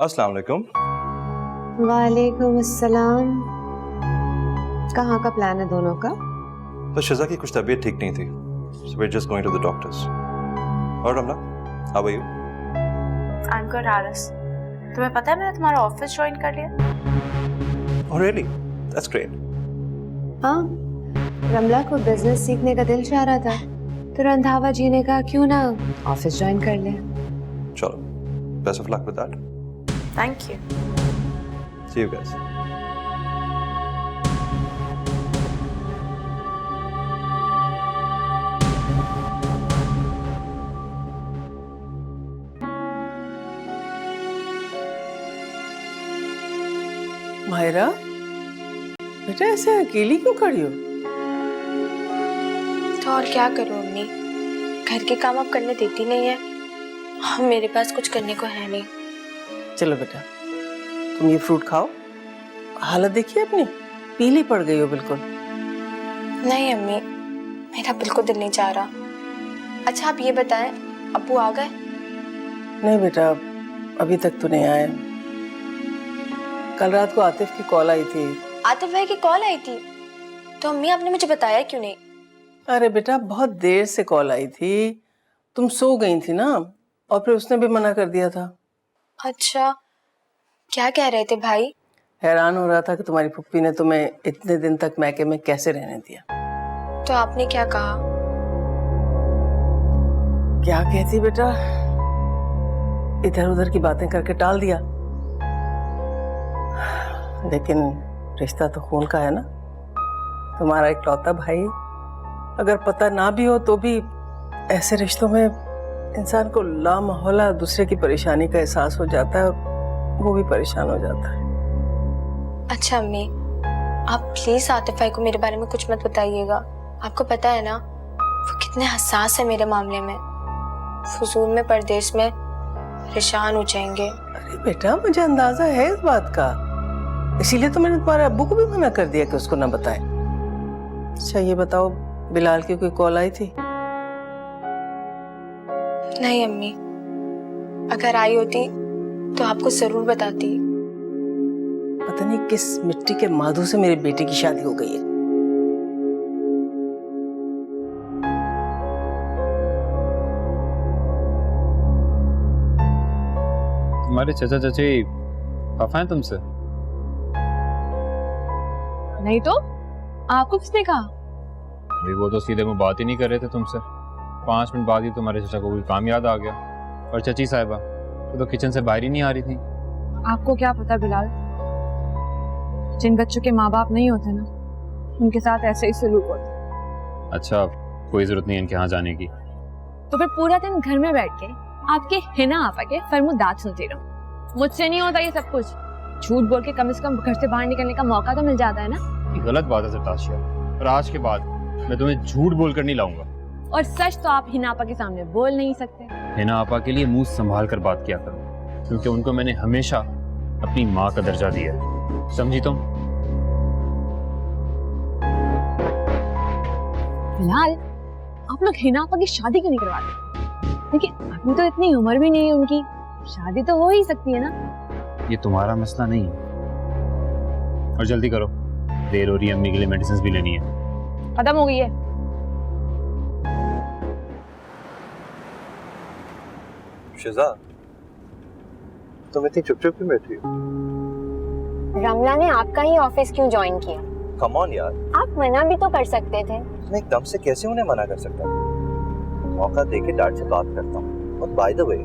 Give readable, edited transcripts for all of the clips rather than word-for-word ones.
अस्सलाम वालेकुम। वालेकुम अस्सलाम। कहाँ का प्लान है दोनों का? तो शिजा की कुछ तबीयत ठीक नहीं थी, so we're just going to the doctors. और रमला, how are you? I'm good, Aris. तुम्हें पता है मैंने तुम्हारा ऑफिस ज्वाइन कर लिया? Oh really? That's great. हाँ, रमला को बिजनेस सीखने का दिल चाह रहा था, तो रंधावा जी ने कहा क्यों ना ऑफिस ज्वाइन कर ले। चलो, best of luck with that. Thank you. See you guys. Myra, बेटा ऐसे अकेली क्यों खड़ी हो? तो और क्या करूं अम्मी, घर के काम अब करने देती नहीं है, और मेरे पास कुछ करने को है नहीं। चलो बेटा, तुम ये फ्रूट खाओ। हालत देखिए अपनी, पीली पड़ गई हो बिल्कुल। नहीं अम्मी, मेरा बिल्कुल दिल नहीं चाह रहा। अच्छा आप ये बताएं, अब्बू आ गए? नहीं बेटा, अभी तक तो नहीं आए। कल रात को आतिफ की कॉल आई थी। आतिफ भाई की कॉल आई थी? तो अम्मी आपने मुझे बताया क्यों नहीं? अरे बेटा, बहुत देर से कॉल आई थी, तुम सो गई थी ना, और फिर उसने भी मना कर दिया था। अच्छा, क्या कह रहे थे भाई? हैरान हो रहा था कि तुम्हारी फुप्पी ने तुम्हें इतने दिन तक मैके में कैसे रहने दिया। तो आपने क्या कहा? क्या कहती बेटा, इधर उधर की बातें करके टाल दिया। लेकिन रिश्ता तो खून का है ना, तुम्हारा इकलौता भाई। अगर पता ना भी हो तो भी ऐसे रिश्तों में इंसान को लामहौला दूसरे की परेशानी का एहसास हो जाता है, और वो भी परेशान हो जाता है। अच्छा अम्मी, आप प्लीज आतिफ भाई को मेरे बारे में कुछ मत बताइएगा। आपको पता है ना वो कितने हसास है मेरे मामले में। फजूल में परदेश में परेशान हो जाएंगे। अरे बेटा, मुझे अंदाजा है इस बात का, इसीलिए तो मैंने तुम्हारे अब्बू को भी मना कर दिया कि उसको ना बताए। अच्छा ये बताओ, बिलाल की कोई कॉल आई थी? नहीं अम्मी, अगर आई होती तो आपको जरूर बताती। पता नहीं किस मिट्टी के माधु से मेरे बेटे की शादी हो गई है। तुम्हारे चाचा चाची खफा हैं तुमसे? नहीं तो आपको किसने कहा? भाई वो तो सीधे मुंह बात ही नहीं कर रहे थे तुमसे। 5 मिनट बाद ही तुम्हारे चाचा को कोई काम याद आ गया। और चाची साहिबा वो तो किचन से बाहर ही नहीं आ रही थी। आपको क्या पता बिलाल, जिन बच्चों के माँ बाप नहीं होते ना, उनके साथ ऐसे ही सलूक होता। अच्छा, कोई जरूरत नहीं है इनके यहाँ जाने की। तो फिर पूरा दिन घर में बैठ के आपके हिना आपा के फरमुदात सुनती रहूं। मुझसे नहीं होता ये सब कुछ। झूठ बोल के कम से कम घर से बाहर निकलने का मौका तो मिल जाता है ना। ये गलत बात है सरताशिया, और आज के बाद मैं तुम्हें झूठ बोल कर नहीं लाऊंगा। और सच तो आप हिना आपा के सामने बोल नहीं सकते। हिना आपा के लिए मुंह संभाल कर बात किया करो, क्योंकि उनको मैंने हमेशा अपनी माँ का दर्जा दिया है, समझी तुम? बिलाल, आप लोग हिना आपा की शादी क्यों नहीं करवाते? देखिए अभी तो इतनी उम्र भी नहीं है उनकी, शादी तो हो ही सकती है ना। ये तुम्हारा मसला नहीं है। और जल्दी करो, देर हो रही है, अम्मी के लिए मेडिसिन भी लेनी है। खत्म हो गई है। शिजा, तुम इतनी चुप चुप क्यों बैठी हो? रमला ने आपका ही ऑफिस क्यों ज्वाइन किया? कम ऑन यार, आप मना भी तो कर सकते थे। मैं एकदम से कैसे उन्हें मना कर सकता हूँ? मौका देके डार्ट से बात करता हूँ। और बाय द वे,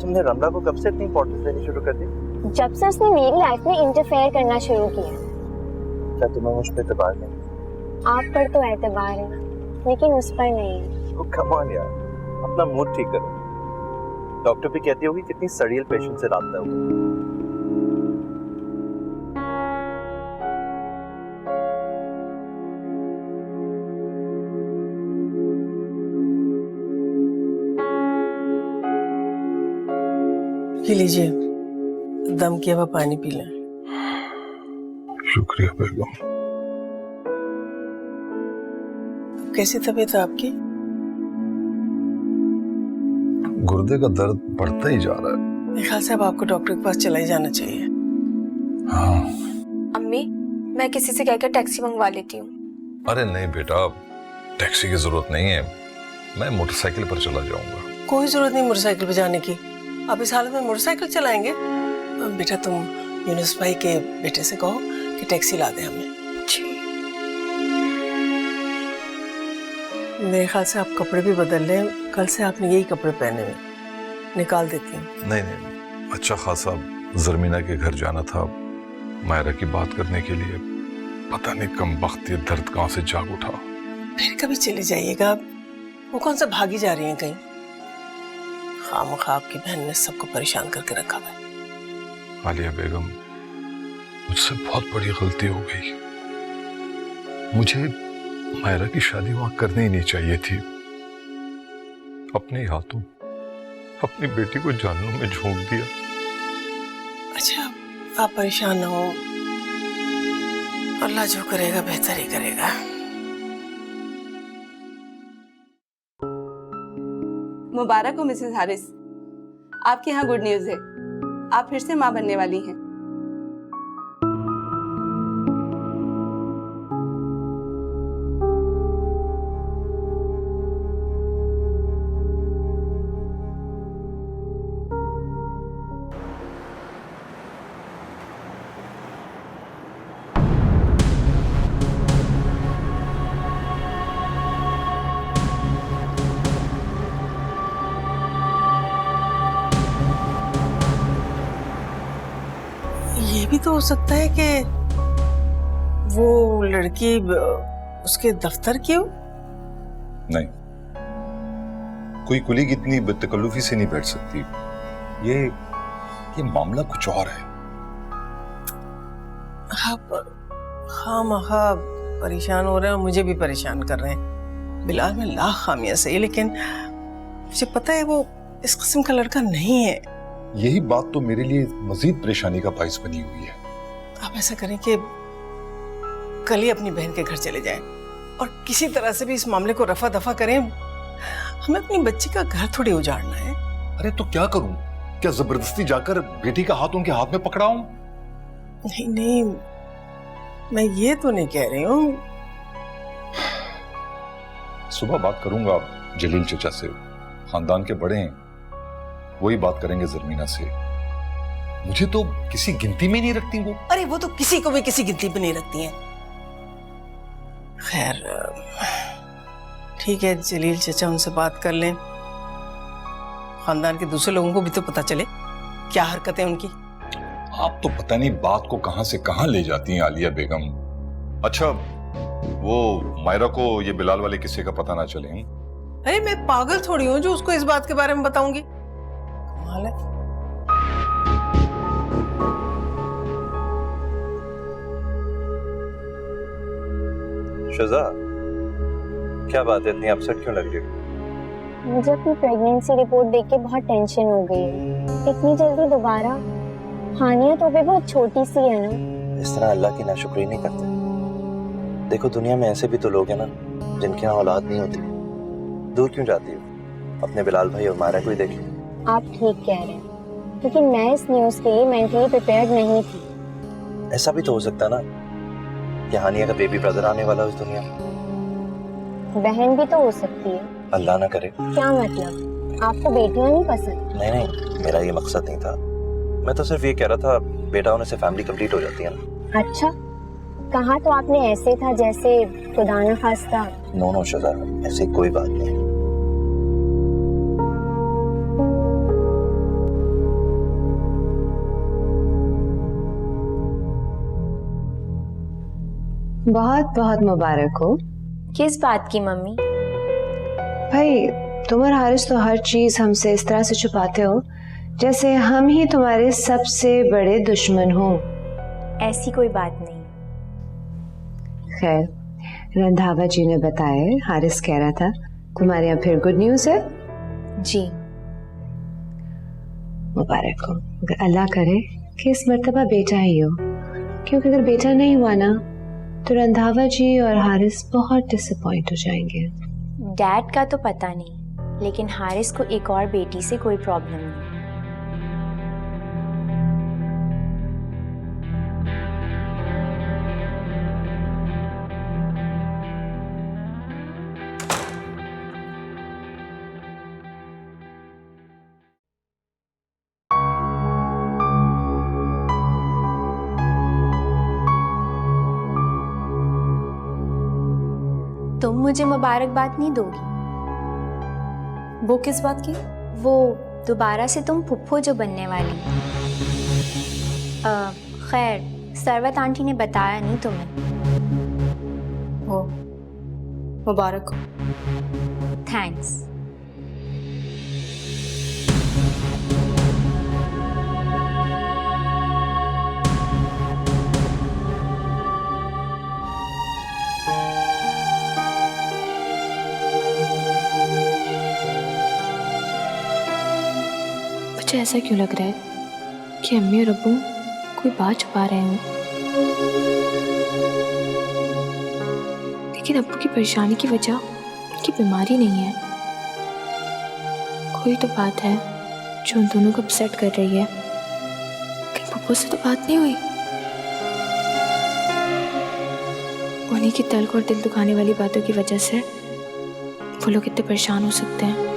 तुमने रमला को कब से इतनी इंपॉर्टेंस देनी शुरू कर दी? जब से उसने मेरी लाइफ में इंटरफेयर करना शुरू किया। क्या तुम्हें मुझ पे एतबार नहीं? आप पर तो एतबार है, लेकिन उस पर नहीं है। तो कम ऑन यार, अपना मूड ठीक करो। डॉक्टर भी कहती होगी कितनी सड़ियल पेशेंट से राब्ता होगा। ये लीजिए, दम किया हुआ पानी पी लें। शुक्रिया बेगम। कैसी तबीयत है आपकी? गुर्दे का दर्द बढ़ता ही जा रहा है। मेरे ख्याल से अब आपको डॉक्टर के पास चला ही जाना चाहिए। हाँ। अम्मी, मैं किसी से कहकर टैक्सी मंगवा लेती हूँ। अरे नहीं बेटा, टैक्सी की जरूरत नहीं है, मैं मोटरसाइकिल पर चला जाऊंगा। कोई जरूरत नहीं मोटरसाइकिल पे जाने की। आप इस हालत में मोटरसाइकिल चलाएंगे? बेटा तुम यूनुस भाई के बेटे से कहो कि टैक्सी ला दे हमें। मेरे ख्याल से आप कपड़े भी बदल लें, कल से आपने यही कपड़े पहने हुए। निकाल देती हूँ। नहीं, अच्छा खासा जरमीना के घर जाना था मायरा की बात करने के लिए। पता नहीं कम वक्त ये दर्द कहाँ से जाग उठा। फिर कभी चली जाइएगा, वो कौन सा भागी जा रही है कहीं। खामखा आपकी बहन ने सबको परेशान करके रखा है। आलिया बेगम, मुझसे बहुत बड़ी गलती हो गई। मुझे मायरा की शादी वहां करनी ही नहीं चाहिए थी। अपने हाथों अपनी बेटी को जानों में झोंक दिया। अच्छा, आप परेशान ना हो, अल्लाह जो करेगा बेहतर ही करेगा। मुबारक हो मिसेस हारिस, आपके यहाँ गुड न्यूज है, आप फिर से माँ बनने वाली हैं। ये भी तो हो सकता है कि वो लड़की उसके दफ्तर की हो। नहीं, कोई कुलीग इतनी बेतकल्लुफी से नहीं बैठ सकती। ये मामला कुछ और है। आप खामखा परेशान हो रहे हैं और मुझे भी परेशान कर रहे हैं। बिलाल में लाख खामियां सही, लेकिन मुझे पता है वो इस किस्म का लड़का नहीं है। यही बात तो मेरे लिए मजीद परेशानी का बाइस बनी हुई है। आप ऐसा करें कि कल ही अपनी बहन के घर चले जाएं और किसी तरह से भी इस मामले को रफा दफा करें। हमें अपनी बच्ची का घर थोड़ी उजाड़ना है। अरे तो क्या करूं? क्या जबरदस्ती जाकर बेटी का हाथ उनके हाथ में पकड़ाऊं? नहीं नहीं, मैं ये तो नहीं कह रही हूँ। सुबह बात करूंगा जलील चचा से, खानदान के बड़े हैं, वही बात करेंगे जरमीना से। मुझे तो किसी गिनती में नहीं रखती वो। अरे वो तो किसी को भी किसी गिनती पे नहीं रखती हैं। खैर ठीक है, जलील चचा उनसे बात कर लें। खानदान के दूसरे लोगों को भी तो पता चले क्या हरकतें उनकी। आप तो पता नहीं बात को कहां से कहां ले जाती हैं आलिया बेगम। अच्छा, वो मायरा को ये बिलाल वाले किस्से का पता ना चले। अरे मैं पागल थोड़ी हूँ जो उसको इस बात के बारे में बताऊंगी। कमाल है। शुजा, क्या बात है, इतनी अपसेट क्यों लग रही हो? मुझे अपनी प्रेगनेंसी रिपोर्ट देख के बहुत टेंशन हो गई है। इतनी जल्दी दोबारा? हानिया तो भी बहुत छोटी सी है ना। इस तरह अल्लाह की नाशुक्री नहीं करते। देखो, दुनिया में ऐसे भी तो लोग हैं ना जिनके यहाँ औलाद नहीं होती। दूर क्यों जाती हो? अपने बिलाल भाई और मायरा को ही देख लो। आप ठीक कह रहे हैं, लेकिन मैं इस न्यूज़ के लिए मेंटली प्रिपेयर्ड नहीं थी। ऐसा भी तो हो सकता ना कि हानिया का बेबी ब्रदर आने वाला हो इस दुनिया में। बहन भी तो हो सकती है। अल्लाह ना करे। क्या मतलब, आपको बेटियां नहीं पसंद? नहीं, मेरा ये मकसद नहीं था। मैं तो सिर्फ ये कह रहा था, बेटा होने से फैमिली कंप्लीट हो जाती है ना। अच्छा, कहा तो आपने ऐसे था जैसे खुदा न खास्ता। नो शुजा, ऐसी कोई बात नहीं। बहुत बहुत मुबारक हो। किस बात की मम्मी? भाई, तुम और हारिस तो हर चीज हमसे इस तरह से छुपाते हो जैसे हम ही तुम्हारे सबसे बड़े दुश्मन हो। ऐसी कोई बात नहीं। खैर, रंधावा जी ने बताया, हारिस कह रहा था तुम्हारे यहाँ फिर गुड न्यूज है। जी, मुबारक हो। अगर अल्लाह करे कि इस मर्तबा बेटा ही हो, क्योंकि अगर बेटा नहीं हुआ ना तो रंधावा जी और हारिस बहुत डिसअपॉइंट हो जाएंगे। डैड का तो पता नहीं, लेकिन हारिस को एक और बेटी से कोई प्रॉब्लम नहीं। तुम मुझे मुबारकबाद नहीं दोगी? वो किस बात की? वो दोबारा से तुम फुफ्फो जो बनने वाली। खैर, सरवत आंटी ने बताया नहीं तुम्हें। वो मुबारक हो। थैंक्स। मुझे ऐसा क्यों लग रहा है कि अम्मी और अब्बू कोई बात छुपा रहे हैं, लेकिन अब्बू की परेशानी की वजह उनकी बीमारी नहीं है। कोई तो बात है जो उन दोनों को अपसेट कर रही है। कहीं पप्पू से तो बात नहीं हुई? उन्हीं की तल्ख और दिल दुखाने वाली बातों की वजह से वो लोग इतने परेशान हो सकते हैं।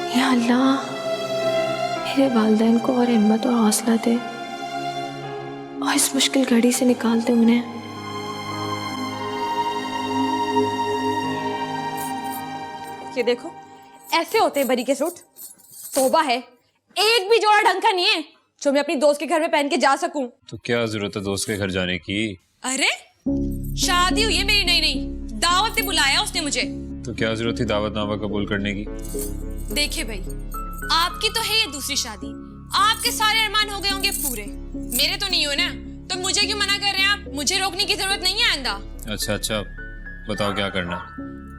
या अल्लाह, मेरे वालिदैन को और हिम्मत और हौसला दे और इस मुश्किल घड़ी से निकाल दे उन्हें। ये देखो, ऐसे होते हैं बरी के सूट। तौबा है, एक भी जोड़ा ढंग का नहीं है जो मैं अपनी दोस्त के घर में पहन के जा सकूं। तो क्या जरूरत है दोस्त के घर जाने की? अरे शादी हुई है मेरी नई नई, दावत पे बुलाया उसने मुझे। तो क्या जरूरत थी दावतनामा कबूल करने की? देखिए भाई, आपकी तो है ये दूसरी शादी, आपके सारे अरमान हो गए होंगे पूरे, मेरे तो नहीं हो ना। तो मुझे क्यों मना कर रहे हैं आप? मुझे रोकने की जरूरत नहीं है आइंदा। अच्छा अच्छा, बताओ क्या करना?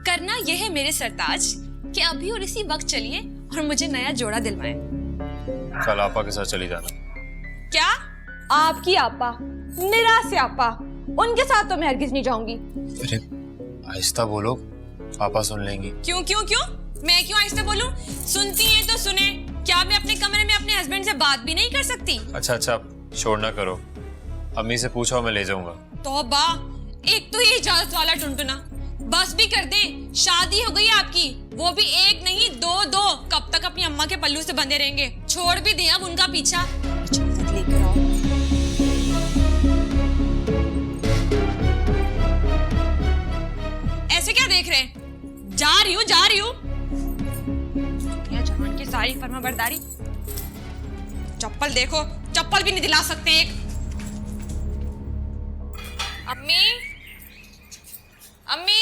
करना यह है मेरे सरताज कि अभी और इसी वक्त चलिए और मुझे नया जोड़ा दिलवाएं। कल आपा के साथ चली जाना। क्या? आपकी आपा? निराश से आपा? उनके साथ तो मैं हरगिज नहीं जाऊंगी। अरे आहिस्ता बोलो, पापा सुन लेंगी। क्यों क्यों क्यों? मैं क्यों आहिस्ता बोलूं? सुनती हैं तो सुने। क्या मैं अपने कमरे में अपने हस्बैंड से बात भी नहीं कर सकती? अच्छा अच्छा, शोर ना करो, अम्मी से पूछो, मैं ले जाऊंगा। तौबा, एक तो ये इजाजत वाला टुनटुना। बस भी कर दे, शादी हो गई आपकी, वो भी एक नहीं दो दो। कब तक अपनी अम्मा के पल्लू से बंधे रहेंगे? छोड़ भी दें अब उनका पीछा। लेकर आओ। ऐसे क्या देख रहे हैं? जा रही हूँ जा रही हूँ। जवान की सारी फर्माबरदारी। चप्पल देखो, चप्पल भी नहीं दिला सकते एक। अम्मी, अम्मी।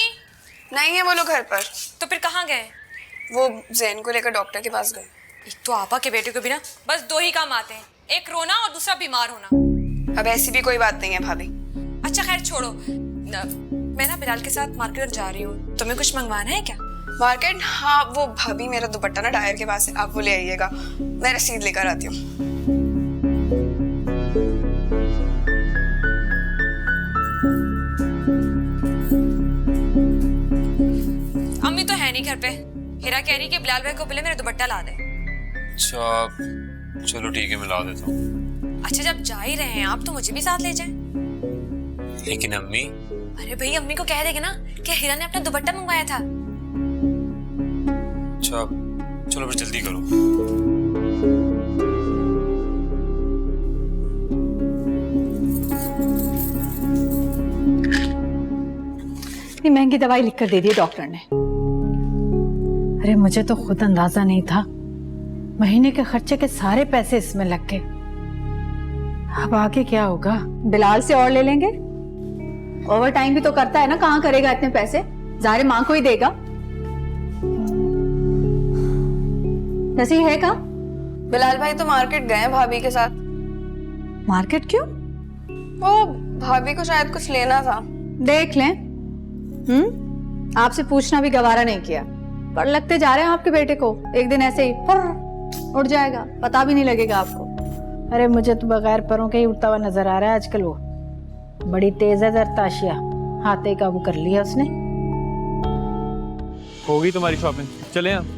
नहीं है वो लोग घर पर। तो फिर कहाँ गए? वो जैन को लेकर डॉक्टर के पास गए। एक तो आपा के बेटे को भी ना बस दो ही काम आते हैं, एक रोना और दूसरा बीमार होना। अब ऐसी भी कोई बात नहीं है भाभी। अच्छा खैर छोड़ो, मैं ना बिलाल के साथ मार्केट जा रही हूँ, तुम्हें कुछ मंगवाना है क्या? मार्केट? हाँ, वो भाभी मेरा दुपट्टा ना डायर के पास है, आप वो ले आइएगा, मैं रसीद लेकर आती हूँ। अम्मी तो है नहीं घर पे। हीरा कह रही कि बिलाल भाई को बोले मेरा दुपट्टा ला दे। अच्छा चलो ठीक है, मैं ला देता हूँ। अच्छा जब जा ही रहे हैं आप तो मुझे भी साथ ले जाएं। लेकिन अम्मी। अरे भाई अम्मी को कह देगे ना कि हीरा ने अपना दुपट्टा मंगवाया था। अच्छा चलो फिर जल्दी करो। इतनी महंगी दवाई लिखकर दे दी डॉक्टर ने। अरे मुझे तो खुद अंदाजा नहीं था, महीने के खर्चे के सारे पैसे इसमें लग गए। अब आगे क्या होगा? बिलाल से और ले लेंगे। ओवर टाइम भी तो करता है ना, कहाँ करेगा इतने पैसे? ज़ाहिर माँ को ही देगा। नसीह है कहाँ? बिलाल भाई तो मार्केट गए हैं भाभी के साथ। मार्केट क्यों? वो भाभी को शायद कुछ लेना था। देख लें। आपसे पूछना भी गवारा नहीं किया, पर लगते जा रहे हैं आपके बेटे को। एक दिन ऐसे ही उड़ जाएगा, पता भी नहीं लगेगा आपको। अरे मुझे तो बगैर परों के ही उड़ता हुआ नजर आ रहा है आजकल। वो बड़ी तेज है जरताशिया, हाथे काबू कर लिया उसने। हो गई तुम्हारी शॉपिंग, चले हम।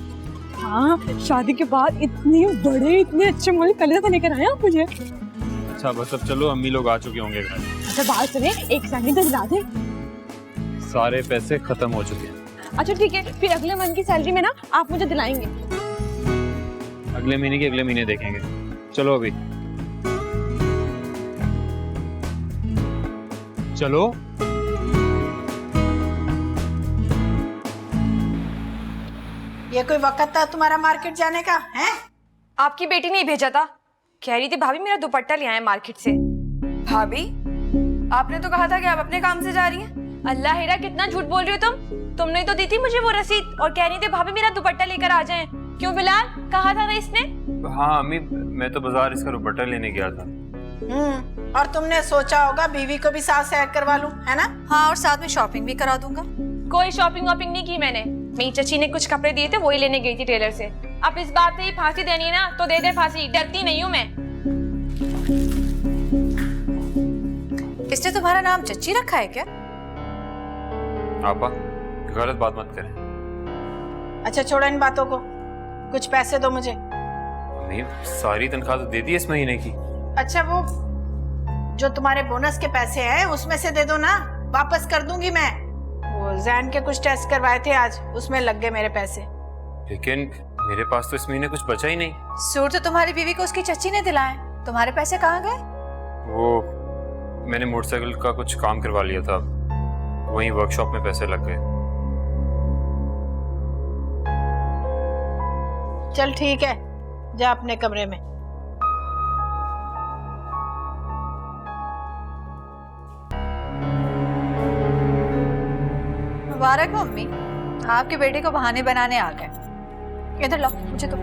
हाँ, शादी के बाद इतने बड़े इतने अच्छे मोल कलर लेकर आए आप मुझे। अच्छा बस अब चलो, अम्मी लोग आ चुके होंगे घर। अच्छा बात सुनिए, एक सैंडल तो दिला दे। सारे पैसे खत्म हो चुके हैं। अच्छा ठीक है, फिर अगले मंथ की सैलरी में ना आप मुझे दिलाएंगे। अगले महीने की अगले महीने देखेंगे। चलो अभी चलो। ये कोई वक्त था तुम्हारा मार्केट जाने का है? आपकी बेटी ने ही भेजा था, कह रही थी भाभी मेरा दुपट्टा ले आए मार्केट से। भाभी आपने तो कहा था कि आप अपने काम से जा रही हैं। अल्लाह हेरा कितना झूठ बोल रही हो तुमने तो दी थी मुझे वो रसीद और कह रही थी भाभी मेरा दुपट्टा लेकर आ जाएं। क्यों बिलाल, कहा था ना इसने? हाँ अम्मी, मैं तो बाजार इसका दुपट्टा लेने गया था। और तुमने सोचा होगा बीवी को भी साथ सैर करवा लूं, है ना? हाँ, और साथ में शॉपिंग भी करा दूंगा। कोई शॉपिंग वॉपिंग नहीं की मैंने, मेरी चची ने कुछ कपड़े दिए थे वही लेने गई थी टेलर से। अब इस बात से ही फांसी देनी है ना तो दे दे फांसी, डरती नहीं हूँ मैं। इसने तुम्हारा नाम चच्ची रखा है क्या? आपा गलत बात मत करें। अच्छा छोड़ो इन बातों को, कुछ पैसे दो मुझे। अम्मी सारी तनख्वाह तो दे दी इस महीने की। अच्छा वो जो तुम्हारे बोनस के पैसे हैं उसमें से दे दो ना, वापस कर दूंगी मैं। वो जैन के कुछ टेस्ट करवाए थे आज, उसमें लग गए मेरे पैसे। लेकिन मेरे पास तो इस महीने कुछ बचा ही नहीं। सूट तो तुम्हारी बीवी को उसकी चच्ची ने दिलाए, तुम्हारे पैसे कहाँ गए? वो मैंने मोटरसाइकिल का कुछ काम करवा लिया था, वहीं वर्कशॉप में पैसे लग गए। चल ठीक है, जा अपने कमरे में। मुबारक हो अम्मी, आपके बेटे को बहाने बनाने आ गए। इधर लो मुझे तो।